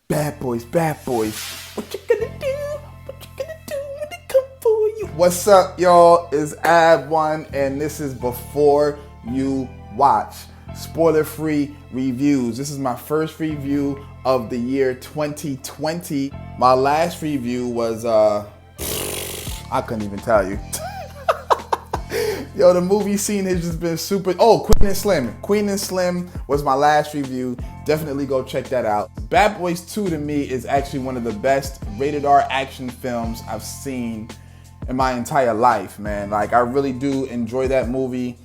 Bad boys, bad boys. What you gonna do? What you gonna do when they come for you? What's up, y'all? It's Abwon, and this is Before You Watch. Spoiler-free reviews. This is my first review of the year 2020. My last review was, I couldn't even tell you. Yo, the movie scene has just been super. Oh, Queen and Slim. Queen and Slim was my last review. Definitely go check that out. Bad Boys 2 to me is actually one of the best rated R action films I've seen in my entire life, man. Like, I really do enjoy that movie.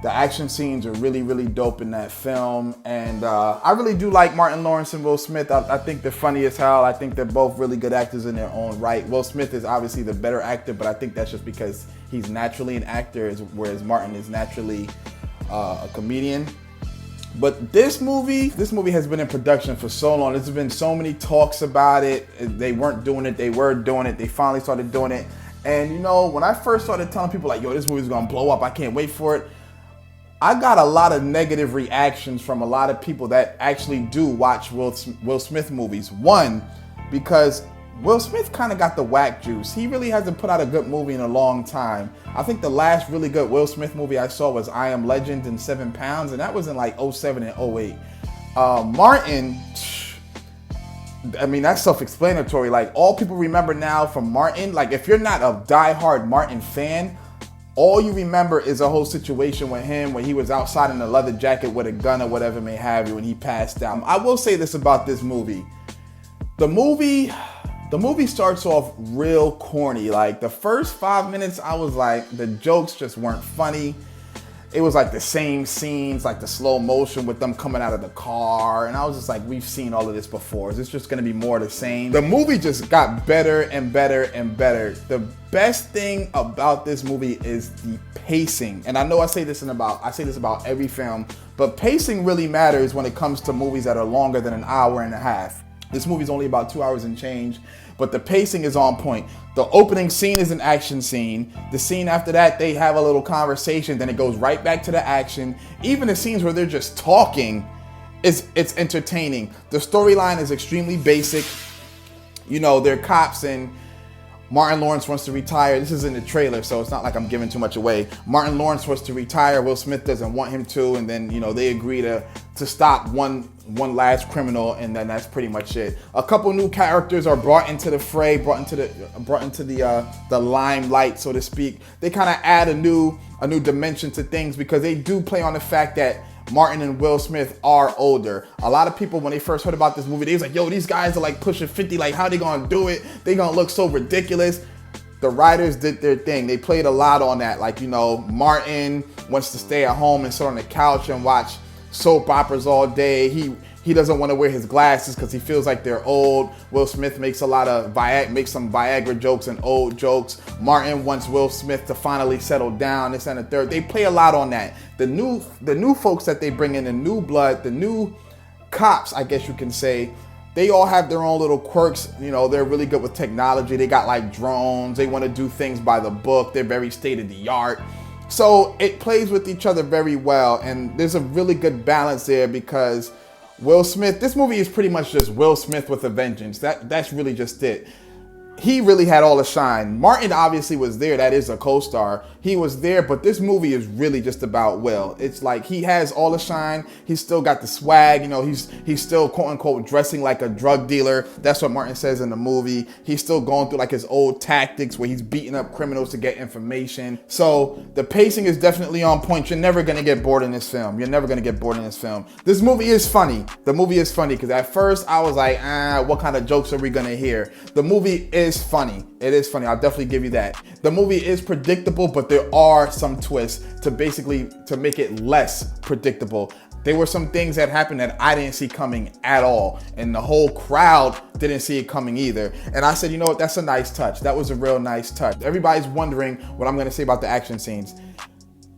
The action scenes are really, really dope in that film. And I really do like Martin Lawrence and Will Smith. I think they're funny as hell. I think they're both really good actors in their own right. Will Smith is obviously the better actor, but I think that's just because he's naturally an actor, whereas Martin is naturally a comedian. But this movie has been in production for so long. There's been so many talks about it. They weren't doing it, they were doing it. They finally started doing it. And you know, when I first started telling people like, yo, this movie's gonna blow up, I can't wait for it, I got a lot of negative reactions from a lot of people that actually do watch Will Smith movies. One, because Will Smith kind of got the whack juice. He really hasn't put out a good movie in a long time. I think the last really good Will Smith movie I saw was I Am Legend and 7 Pounds, and that was in like 07 and 08. Martin, I mean, that's self-explanatory. Like, all people remember now from Martin, like if you're not a diehard Martin fan, all you remember is a whole situation with him when he was outside in a leather jacket with a gun or whatever may have you, and he passed out. I will say this about this movie. The movie starts off real corny. Like, the first 5 minutes, I was like, the jokes just weren't funny. It was like the same scenes, like the slow motion with them coming out of the car. And I was just like, we've seen all of this before. Is this just gonna be more of the same? The movie just got better and better and better. The best thing about this movie is the pacing. And I know I say this about every film, but pacing really matters when it comes to movies that are longer than an hour and a half. This movie's only about 2 hours and change, but the pacing is on point. The opening scene is an action scene. The scene after that, they have a little conversation, then it goes right back to the action. Even the scenes where they're just talking, it's entertaining. The storyline is extremely basic. You know, they're cops and Martin Lawrence wants to retire. This is in the trailer, so it's not like I'm giving too much away. Martin Lawrence wants to retire. Will Smith doesn't want him to, and then, you know, they agree to stop one last criminal, and then that's pretty much it. A couple new characters are brought into the fray, brought into the limelight, so to speak. They kind of add a new dimension to things because they do play on the fact that Martin and Will Smith are older. A lot of people, when they first heard about this movie, they was like, yo, these guys are like pushing 50, like how they gonna do it? They gonna look so ridiculous. The writers did their thing. They played a lot on that. Like, you know, Martin wants to stay at home and sit on the couch and watch soap operas all day. He doesn't want to wear his glasses because he feels like they're old. Will Smith makes a lot of makes some Viagra jokes and old jokes. Martin wants Will Smith to finally settle down, this and the third. They play a lot on that. The new folks that they bring in, the new blood, the new cops, I guess you can say, they all have their own little quirks. You know, they're really good with technology. They got like drones. They want to do things by the book. They're very state of the art. So it plays with each other very well. And there's a really good balance there because Will Smith, this movie is pretty much just Will Smith with a vengeance. That's really just it. He really had all the shine. Martin obviously was there. That is a co-star. He was there, but this movie is really just about Will. It's like he has all the shine. He's still got the swag. You know, he's still quote unquote dressing like a drug dealer. That's what Martin says in the movie. He's still going through like his old tactics where he's beating up criminals to get information. So the pacing is definitely on point. You're never gonna get bored in this film. You're never gonna get bored in this film. This movie is funny. The movie is funny because at first I was like, what kind of jokes are we gonna hear? The movie is funny. It is funny. I'll definitely give you that. The movie is predictable, but there are some twists to make it less predictable. There were some things that happened that I didn't see coming at all, and the whole crowd didn't see it coming either. And I said, you know what? That's a nice touch. That was a real nice touch. Everybody's wondering what I'm going to say about the action scenes.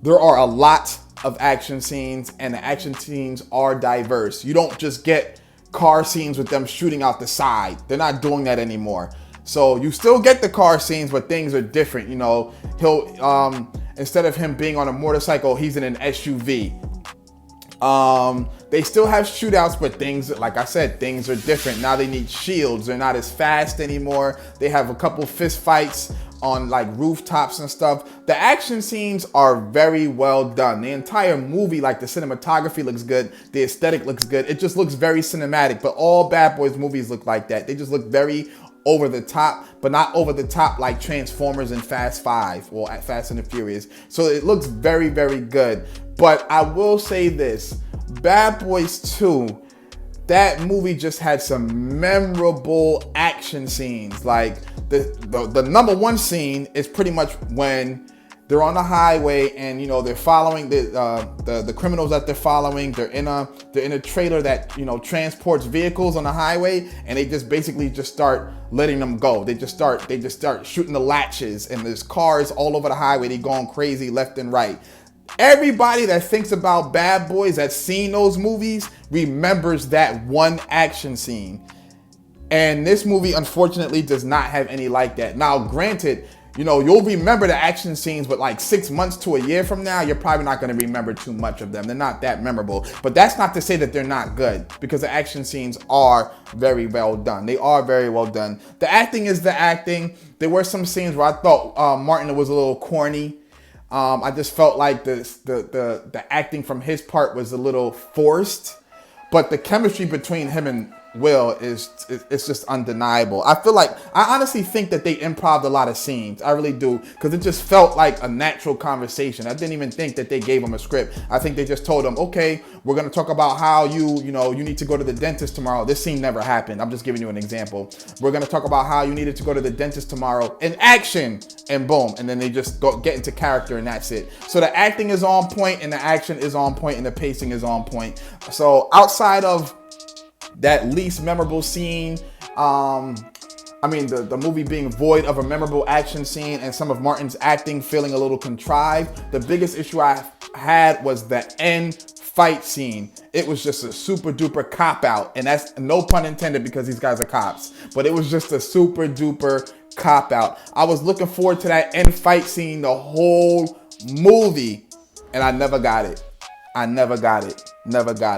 There are a lot of action scenes, and the action scenes are diverse. You don't just get car scenes with them shooting out the side. They're not doing that anymore. So you still get the car scenes, but things are different. You know, he'll instead of him being on a motorcycle, he's in an SUV. They still have shootouts, but things, like I said, things are different. Now they need shields. They're not as fast anymore. They have a couple fist fights on like rooftops and stuff. The action scenes are very well done. The entire movie, like the cinematography looks good. The aesthetic looks good. It just looks very cinematic, but all Bad Boys movies look like that. They just look very over the top, but not over the top like Transformers and Fast 5 or Fast and the Furious. So it looks very, very good. But I will say this, Bad Boys 2, that movie just had some memorable action scenes. Like the number one scene is pretty much when they're on the highway and, you know, they're following the criminals that they're following. They're in a trailer that, you know, transports vehicles on the highway, and they just basically just start letting them go. They just start shooting the latches, and there's cars all over the highway. They going crazy left and right. Everybody that thinks about Bad Boys, that's seen those movies, remembers that one action scene. And this movie, unfortunately, does not have any like that. Now, granted, you know, you'll remember the action scenes, but like 6 months to a year from now, you're probably not going to remember too much of them. They're not that memorable. But that's not to say that they're not good, because the action scenes are very well done. They are very well done. The acting is the acting. There were some scenes where I thought Martin was a little corny. I just felt like the acting from his part was a little forced, but the chemistry between him and Will it's just undeniable. I honestly think that they improv'd a lot of scenes. I really do, because it just felt like a natural conversation. I didn't even think that they gave him a script. I think they just told him, okay, we're gonna talk about how you need to go to the dentist tomorrow. This scene never happened. I'm just giving you an example. We're gonna talk about how you needed to go to the dentist tomorrow, in action, and boom, and then they just get into character, and that's it. So the acting is on point, and the action is on point, and the pacing is on point. So outside of that least memorable scene, the movie being void of a memorable action scene and some of Martin's acting feeling a little contrived, the biggest issue I had was the end fight scene. It was just a super duper cop out, and that's no pun intended because these guys are cops, but it was just a super duper cop out. I was looking forward to that end fight scene the whole movie, and I never got it. Never got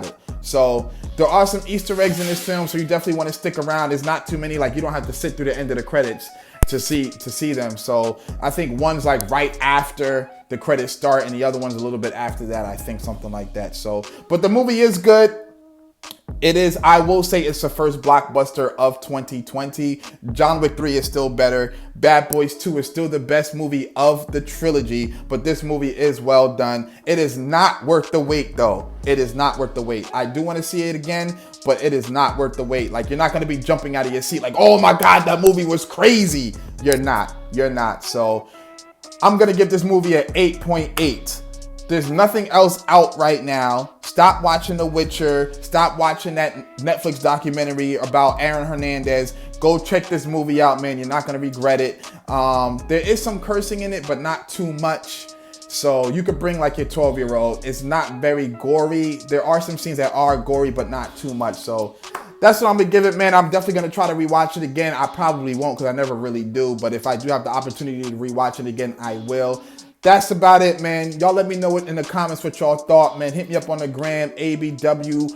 it. So there are some Easter eggs in this film, so you definitely want to stick around. There's not too many, like you don't have to sit through the end of the credits to see them. So I think one's like right after the credits start, and the other one's a little bit after that, I think, something like that. So, but the movie is good. It is, I will say, it's the first blockbuster of 2020. John Wick 3 is still better. Bad Boys 2 is still the best movie of the trilogy, but this movie is well done. It is not worth the wait, though. It is not worth the wait. I do want to see it again, but it is not worth the wait. Like, you're not going to be jumping out of your seat like, oh my God, that movie was crazy. You're not. So I'm going to give this movie an 8.8. There's nothing else out right now. Stop watching The Witcher. Stop watching that Netflix documentary about Aaron Hernandez. Go check this movie out, man. You're not going to regret it. There is some cursing in it, but not too much. So you could bring like your 12-year-old. It's not very gory. There are some scenes that are gory, but not too much. So that's what I'm going to give it, man. I'm definitely going to try to rewatch it again. I probably won't, because I never really do. But if I do have the opportunity to rewatch it again, I will. That's about it, man. Y'all let me know in the comments what y'all thought, man. Hit me up on the gram, ABWONUNO.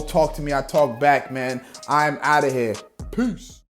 Talk to me, I talk back, man. I'm out of here. Peace.